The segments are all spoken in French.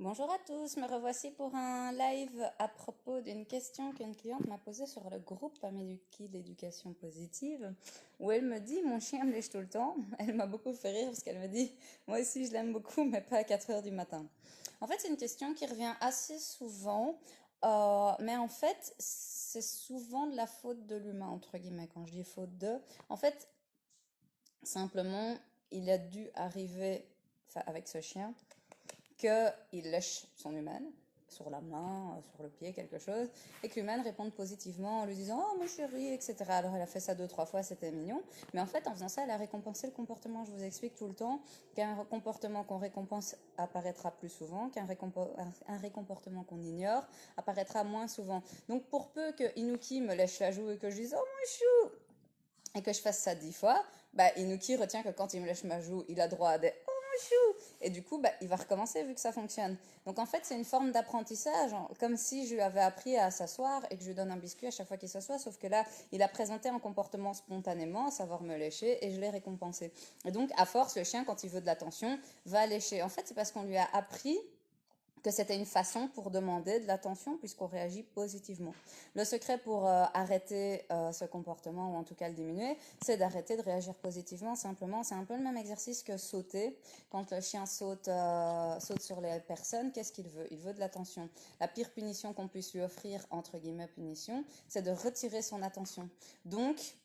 Bonjour à tous, me revoici pour un live à propos d'une question qu'une cliente m'a posée sur le groupe Améduki d'éducation positive, où elle me dit mon chien me lèche tout le temps. Elle m'a beaucoup fait rire parce qu'elle me dit moi aussi je l'aime beaucoup, mais pas à 4 heures du matin. En fait, c'est une question qui revient assez souvent, mais en fait, c'est souvent de la faute de l'humain, entre guillemets. Quand je dis faute de, en fait, simplement, il a dû arriver, enfin, avec ce chien qu'il lèche son humaine sur la main, sur le pied, quelque chose, et que l'humaine réponde positivement en lui disant «Oh, mon chéri», etc. Alors elle a fait ça deux, trois fois, c'était mignon. Mais en fait, en faisant ça, elle a récompensé le comportement. Je vous explique tout le temps qu'un comportement qu'on récompense apparaîtra plus souvent, un récomportement qu'on ignore apparaîtra moins souvent. Donc pour peu que Inuki me lèche la joue et que je dise «Oh, mon chou», et que je fasse ça 10 fois, bah, Inuki retient que quand il me lèche ma joue, il a droit à des «Oh, mon chou», et du coup, bah, il va recommencer vu que ça fonctionne. Donc en fait, c'est une forme d'apprentissage, comme si je lui avais appris à s'asseoir et que je lui donne un biscuit à chaque fois qu'il s'assoit, sauf que là, il a présenté un comportement spontanément, à savoir me lécher, et je l'ai récompensé. Et donc, à force, le chien, quand il veut de l'attention, va lécher. En fait, c'est parce qu'on lui a appris que c'était une façon pour demander de l'attention puisqu'on réagit positivement. Le secret pour arrêter ce comportement ou en tout cas le diminuer, c'est d'arrêter de réagir positivement simplement. C'est un peu le même exercice que sauter. Quand le chien saute sur les personnes, qu'est-ce qu'il veut? Il veut de l'attention. La pire punition qu'on puisse lui offrir, entre guillemets punition, c'est de retirer son attention. Donc,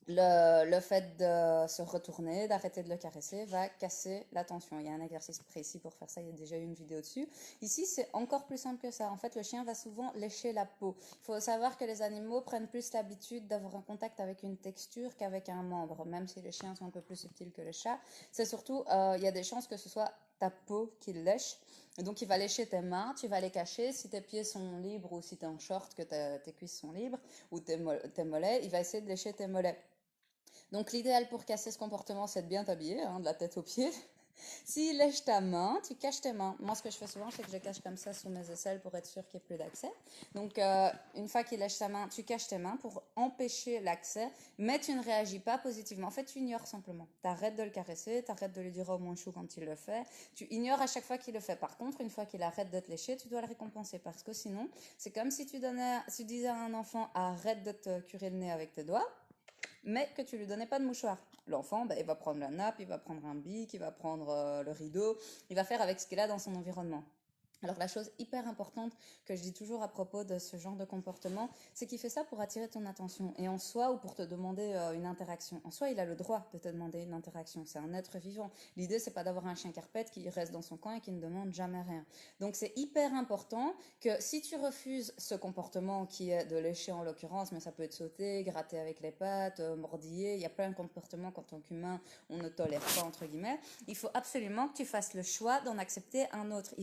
le fait de se retourner, d'arrêter de le caresser, va casser la tension. Il y a un exercice précis pour faire ça, il y a déjà eu une vidéo dessus. Ici, c'est encore plus simple que ça. En fait, le chien va souvent lécher la peau. Il faut savoir que les animaux prennent plus l'habitude d'avoir un contact avec une texture qu'avec un membre, même si les chiens sont un peu plus subtils que les chats. C'est surtout, il y a des chances que ce soit ta peau qu'il lèche. Et donc, il va lécher tes mains, tu vas les cacher. Si tes pieds sont libres ou si tu es en short, que tes cuisses sont libres, ou tes mollets, il va essayer de lécher tes mollets. Donc l'idéal pour casser ce comportement, c'est de bien t'habiller, hein, de la tête aux pieds. S'il lèche ta main, tu caches tes mains. Moi, ce que je fais souvent, c'est que je cache comme ça sous mes aisselles pour être sûr qu'il n'y ait plus d'accès. Donc, une fois qu'il lèche ta main, tu caches tes mains pour empêcher l'accès, mais tu ne réagis pas positivement. En fait, tu ignores simplement. Tu arrêtes de le caresser, tu arrêtes de lui dire «oh mon chou» quand il le fait. Tu ignores à chaque fois qu'il le fait. Par contre, une fois qu'il arrête de te lécher, tu dois le récompenser parce que sinon, c'est comme si tu disais à un enfant «arrête de te curer le nez avec tes doigts», mais que tu lui donnais pas de mouchoir. L'enfant, bah, il va prendre la nappe, il va prendre un bic, il va prendre le rideau, il va faire avec ce qu'il a dans son environnement. Alors la chose hyper importante que je dis toujours à propos de ce genre de comportement, c'est qu'il fait ça pour attirer ton attention. Et en soi, ou pour te demander une interaction. En soi, il a le droit de te demander une interaction. C'est un être vivant. L'idée, c'est pas d'avoir un chien carpette qui reste dans son coin et qui ne demande jamais rien. Donc c'est hyper important que si tu refuses ce comportement qui est de lécher en l'occurrence, mais ça peut être sauter, gratter avec les pattes, mordiller, il y a plein de comportements qu'en tant qu'humain, on ne tolère pas, entre guillemets, il faut absolument que tu fasses le choix d'en accepter un autre.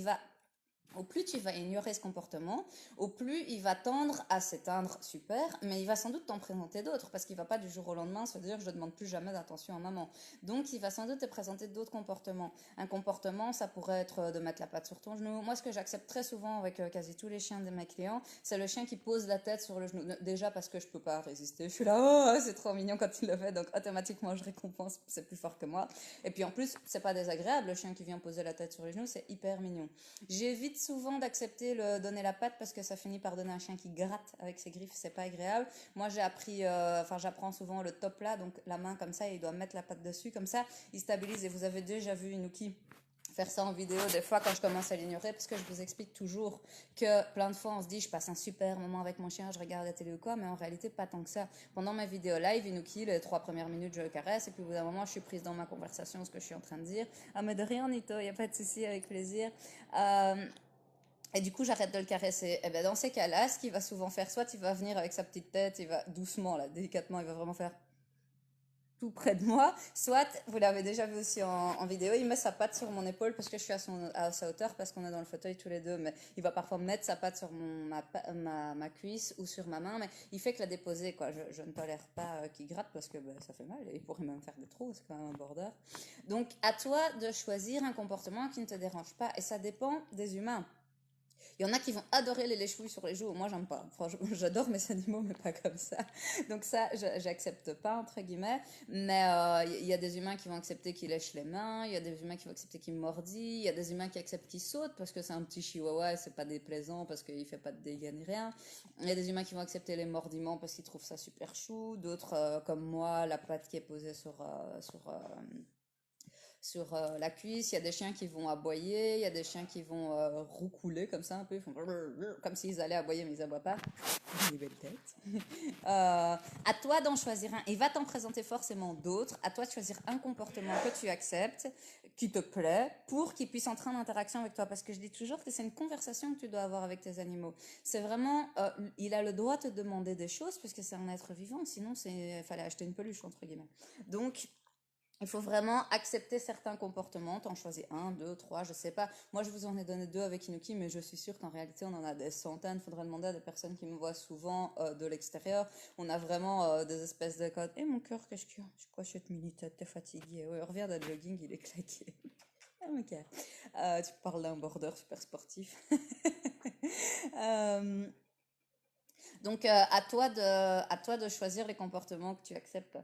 Au plus tu vas ignorer ce comportement, au plus il va tendre à s'éteindre, super, mais il va sans doute t'en présenter d'autres, parce qu'il va pas du jour au lendemain se dire je ne demande plus jamais d'attention à maman. Donc il va sans doute te présenter d'autres comportements. Un comportement, ça pourrait être de mettre la patte sur ton genou. Moi, ce que j'accepte très souvent avec quasi tous les chiens de mes clients, c'est le chien qui pose la tête sur le genou. Déjà parce que je peux pas résister, je suis là, oh, c'est trop mignon quand il le fait, donc automatiquement je récompense, c'est plus fort que moi. Et puis en plus, c'est pas désagréable, le chien qui vient poser la tête sur les genoux, c'est hyper mignon. J'évite souvent d'accepter le donner la patte parce que ça finit par donner un chien qui gratte avec ses griffes, c'est pas agréable. Moi j'ai appris, enfin j'apprends souvent le top là, donc la main comme ça, il doit mettre la patte dessus, comme ça il stabilise. Et vous avez déjà vu Inuki faire ça en vidéo des fois quand je commence à l'ignorer, parce que je vous explique toujours que plein de fois on se dit je passe un super moment avec mon chien, je regarde la télé ou quoi, mais en réalité pas tant que ça. Pendant mes vidéos live, Inuki, les 3 premières minutes je le caresse, et puis au bout d'un moment je suis prise dans ma conversation, ce que je suis en train de dire. Ah mais de rien Nito, il n'y a pas de souci, avec plaisir. Euh, et du coup, j'arrête de le caresser. Et ben dans ces cas-là, ce qu'il va souvent faire, soit il va venir avec sa petite tête, il va doucement, là, délicatement, il va vraiment faire tout près de moi. Soit, vous l'avez déjà vu aussi en vidéo, il met sa patte sur mon épaule parce que je suis à sa hauteur, parce qu'on est dans le fauteuil tous les deux. Mais il va parfois mettre sa patte sur ma cuisse ou sur ma main, mais il fait que la déposer, quoi. Je ne tolère pas qu'il gratte parce que ben, ça fait mal et il pourrait même faire des trous, c'est quand même un border. Donc, à toi de choisir un comportement qui ne te dérange pas, et ça dépend des humains. Il y en a qui vont adorer les lèche-fouilles sur les joues. Moi, j'aime pas. Franchement, j'adore mes animaux, mais pas comme ça. Donc ça, j'accepte pas, entre guillemets. Mais il y a des humains qui vont accepter qu'ils lèchent les mains. Il y a des humains qui vont accepter qu'ils mordillent. Il y a des humains qui acceptent qu'ils sautent parce que c'est un petit chihuahua et c'est pas déplaisant parce qu'il fait pas de dégâts ni rien. Il y a des humains qui vont accepter les mordiments parce qu'ils trouvent ça super chou. D'autres, comme moi, la patte qui est posée sur la cuisse. Il y a des chiens qui vont aboyer, il y a des chiens qui vont roucouler comme ça un peu, ils font comme s'ils allaient aboyer mais ils aboient pas. Une belle tête. À toi d'en choisir un. Il va t'en présenter forcément d'autres. À toi de choisir un comportement que tu acceptes, qui te plaît, pour qu'il puisse entrer en interaction avec toi. Parce que je dis toujours que c'est une conversation que tu dois avoir avec tes animaux. C'est vraiment, il a le droit de te demander des choses parce que c'est un être vivant. Sinon, il fallait acheter une peluche entre guillemets. Donc il faut vraiment accepter certains comportements. T'en choisis un, deux, trois, je sais pas. Moi, je vous en ai donné deux avec Inuki, mais je suis sûre qu'en réalité, on en a des centaines. Faudrait demander à des personnes qui me voient souvent de l'extérieur. On a vraiment des espèces de codes. Et mon cœur, qu'est-ce qu'il y a? C'est quoi cette mini-tête? T'es fatiguée? Ouais, reviens d'un jogging, il est claqué. Ah, ok. Tu parles d'un border super sportif. Euh, donc, à toi de choisir les comportements que tu acceptes.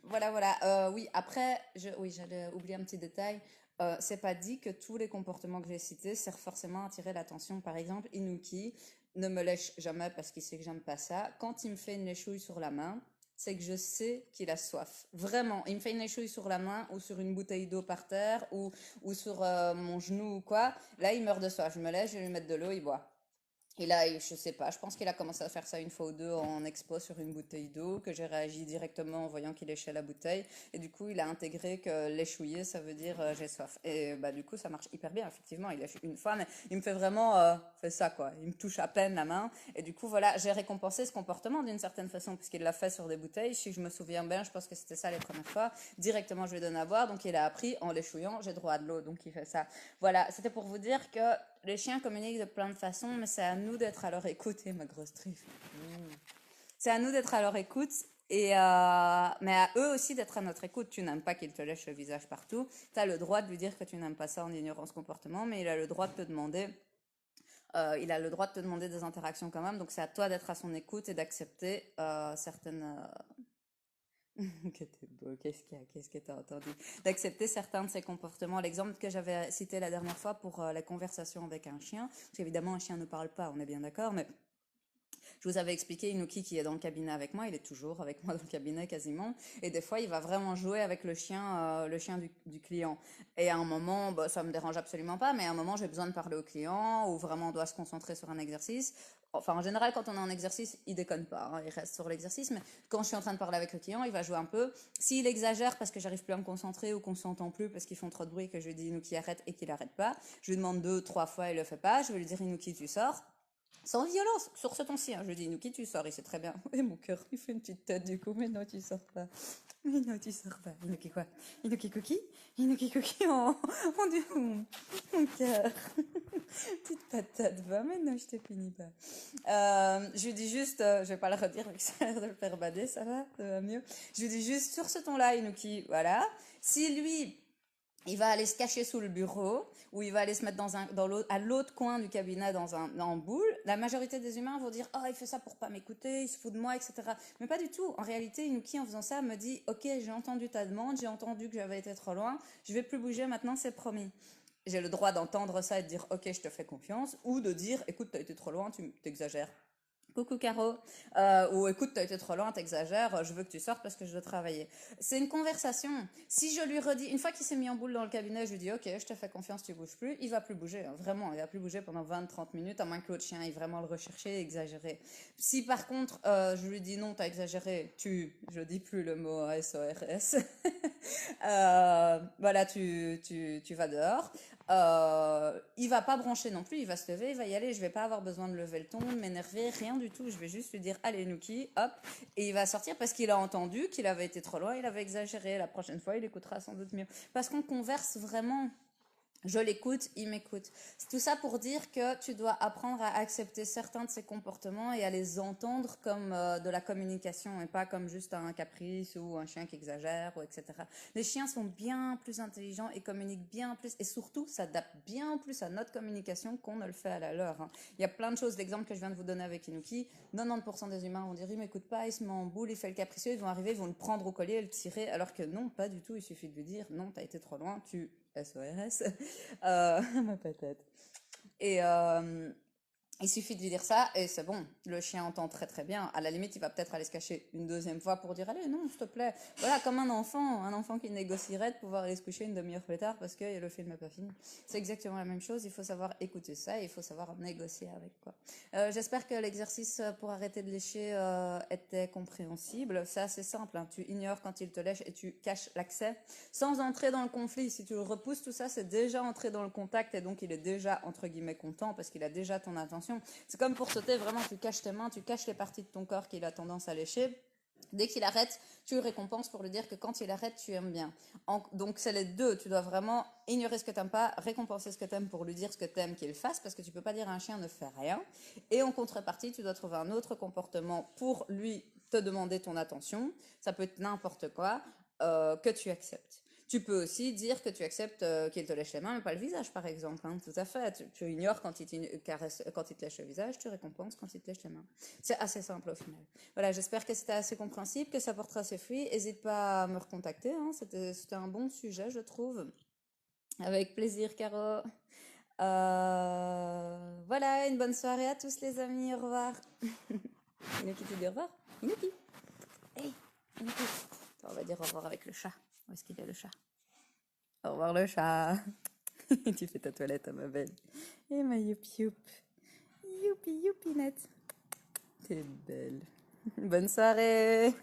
Voilà, voilà. Oui, après, oui, j'allais oublier un petit détail. C'est pas dit que tous les comportements que j'ai cités servent forcément à attirer l'attention. Par exemple, Inuki ne me lèche jamais parce qu'il sait que j'aime pas ça. Quand il me fait une léchouille sur la main, c'est que je sais qu'il a soif. Vraiment, il me fait une léchouille sur la main ou sur une bouteille d'eau par terre ou sur mon genou ou quoi. Là, il meurt de soif. Je me lève, je vais lui mettre de l'eau, il boit. Et là, je sais pas, je pense qu'il a commencé à faire ça une fois ou deux en expo sur une bouteille d'eau, que j'ai réagi directement en voyant qu'il léchait la bouteille. Et du coup, il a intégré que l'échouiller, ça veut dire j'ai soif. Et bah, du coup, ça marche hyper bien, effectivement. Il lèche une fois, mais il me fait vraiment, fait ça, quoi. Il me touche à peine la main. Et du coup, voilà, j'ai récompensé ce comportement d'une certaine façon, puisqu'il l'a fait sur des bouteilles. Si je me souviens bien, je pense que c'était ça les premières fois. Directement, je lui donne à boire. Donc, il a appris en l'échouillant, j'ai droit à de l'eau. Donc, il fait ça. Voilà, c'était pour vous dire que les chiens communiquent de plein de façons, mais c'est à nous d'être à leur écoute. Et ma grosse truffe. C'est à nous d'être à leur écoute. Mais à eux aussi d'être à notre écoute. Tu n'aimes pas qu'il te lèche le visage partout. Tu as le droit de lui dire que tu n'aimes pas ça en ignorant ce comportement, mais il a le droit de te demander. Il a le droit de te demander des interactions quand même. Donc c'est à toi d'être à son écoute et d'accepter certaines. Que t'es beau, qu'est-ce qu'il y a, qu'est-ce que t'as entendu? D'accepter certains de ses comportements. L'exemple que j'avais cité la dernière fois pour la conversation avec un chien, parce qu'évidemment un chien ne parle pas, on est bien d'accord, mais je vous avais expliqué Inuki qui est dans le cabinet avec moi, il est toujours avec moi dans le cabinet quasiment, et des fois il va vraiment jouer avec le chien du client. Et à un moment, bah, ça me dérange absolument pas, mais à un moment j'ai besoin de parler au client, ou vraiment on doit se concentrer sur un exercice. Enfin, en général, quand on est en exercice, il déconne pas, hein, il reste sur l'exercice, mais quand je suis en train de parler avec le client, il va jouer un peu. S'il exagère parce que j'arrive plus à me concentrer ou qu'on s'entend plus parce qu'ils font trop de bruit, que je lui dis Inuki arrête et qu'il arrête pas, je lui demande deux, trois fois, il le fait pas, je vais lui dire Inuki tu sors. Sans violence, sur ce ton-ci, hein. Je dis, Inuki, tu sors, il sait très bien. Et mon cœur, il fait une petite tête du coup, mais non, tu sors pas. Mais non, tu sors pas. Inuki quoi? Inuki cookie? Inuki cookie, oh, mon dieu, mon cœur. Petite patate, va, mais non, je te finis pas. Je lui dis juste, je vais pas le redire, mais ça a l'air de le faire bader, ça va mieux. Je lui dis juste, sur ce ton-là, Inuki, voilà. Si lui, il va aller se cacher sous le bureau ou il va aller se mettre à l'autre coin du cabinet en boule. La majorité des humains vont dire oh il fait ça pour pas m'écouter, il se fout de moi, etc. Mais pas du tout. En réalité, Inuki en faisant ça me dit ok j'ai entendu ta demande, j'ai entendu que j'avais été trop loin, je vais plus bouger maintenant, c'est promis. J'ai le droit d'entendre ça et de dire ok je te fais confiance ou de dire écoute t'as été trop loin, tu t'exagères. Coucou Caro, ou écoute, t'as été trop loin, t'exagères, je veux que tu sortes parce que je dois travailler. C'est une conversation. Si je lui redis, une fois qu'il s'est mis en boule dans le cabinet, je lui dis, ok, je te fais confiance, tu bouges plus, il va plus bouger, hein, vraiment, il va plus bouger pendant 20-30 minutes, à moins que l'autre chien aille vraiment le rechercher et exagérer. Si par contre, je lui dis, non, t'as exagéré, je dis plus le mot SORS, voilà, tu vas dehors. Il va pas broncher non plus, il va se lever, il va y aller, je vais pas avoir besoin de lever le ton, de m'énerver, rien du tout, je vais juste lui dire allez Nuki, hop, et il va sortir parce qu'il a entendu qu'il avait été trop loin, il avait exagéré, la prochaine fois il écoutera sans doute mieux. Parce qu'on converse vraiment Je l'écoute, il m'écoute. C'est tout ça pour dire que tu dois apprendre à accepter certains de ses comportements et à les entendre comme de la communication et pas comme juste un caprice ou un chien qui exagère ou etc. Les chiens sont bien plus intelligents et communiquent bien plus et surtout s'adaptent bien plus à notre communication qu'on ne le fait à la leur, hein. Il y a plein de choses. L'exemple que je viens de vous donner avec Inuki, 90% des humains vont dire il m'écoute pas, il se met en boule, il fait le capricieux, ils vont arriver, ils vont le prendre au collier et le tirer alors que non, pas du tout. Il suffit de lui dire non, t'as été trop loin, tu SORS. Ma patate. Et il suffit de lui dire ça et c'est bon. Le chien entend très très bien. À la limite, il va peut-être aller se cacher une deuxième fois pour dire allez, non, s'il te plaît. Voilà, comme un enfant qui négocierait de pouvoir aller se coucher une demi-heure plus tard parce que le film n'est pas fini. C'est exactement la même chose. Il faut savoir écouter ça et il faut savoir négocier avec, quoi. J'espère que l'exercice pour arrêter de lécher était compréhensible. C'est assez simple, hein. Tu ignores quand il te lèche et tu caches l'accès sans entrer dans le conflit. Si tu le repousses, tout ça, c'est déjà entrer dans le contact et donc il est déjà, entre guillemets, content parce qu'il a déjà ton attention. C'est comme pour sauter, vraiment, tu caches tes mains, tu caches les parties de ton corps qu'il a tendance à lécher. Dès qu'il arrête, tu le récompenses pour lui dire que quand il arrête, tu aimes bien. Donc c'est les deux, tu dois vraiment ignorer ce que t'aimes pas, récompenser ce que t'aimes pour lui dire ce que t'aimes qu'il fasse, parce que tu peux pas dire à un chien ne fait rien. Et en contrepartie, tu dois trouver un autre comportement pour lui te demander ton attention. Ça peut être n'importe quoi que tu acceptes. Tu peux aussi dire que tu acceptes qu'il te lèche les mains, mais pas le visage, par exemple, hein. Tout à fait. Tu ignores quand il quand il te lèche le visage, tu récompenses quand il te lèche les mains. C'est assez simple au final. Voilà, j'espère que c'était assez compréhensible, que ça portera ses fruits. N'hésite pas à me recontacter, hein. C'était un bon sujet, je trouve. Avec plaisir, Caro. Voilà, une bonne soirée à tous les amis. Au revoir. Inuki, tu dis au revoir? Inuki. Hey, Inuki. On va dire au revoir avec le chat. Où est-ce qu'il est le chat? Au revoir le chat. Tu fais ta toilette, ma belle. Et ma youpi youp. Youpi youpinette. T'es belle. Bonne soirée.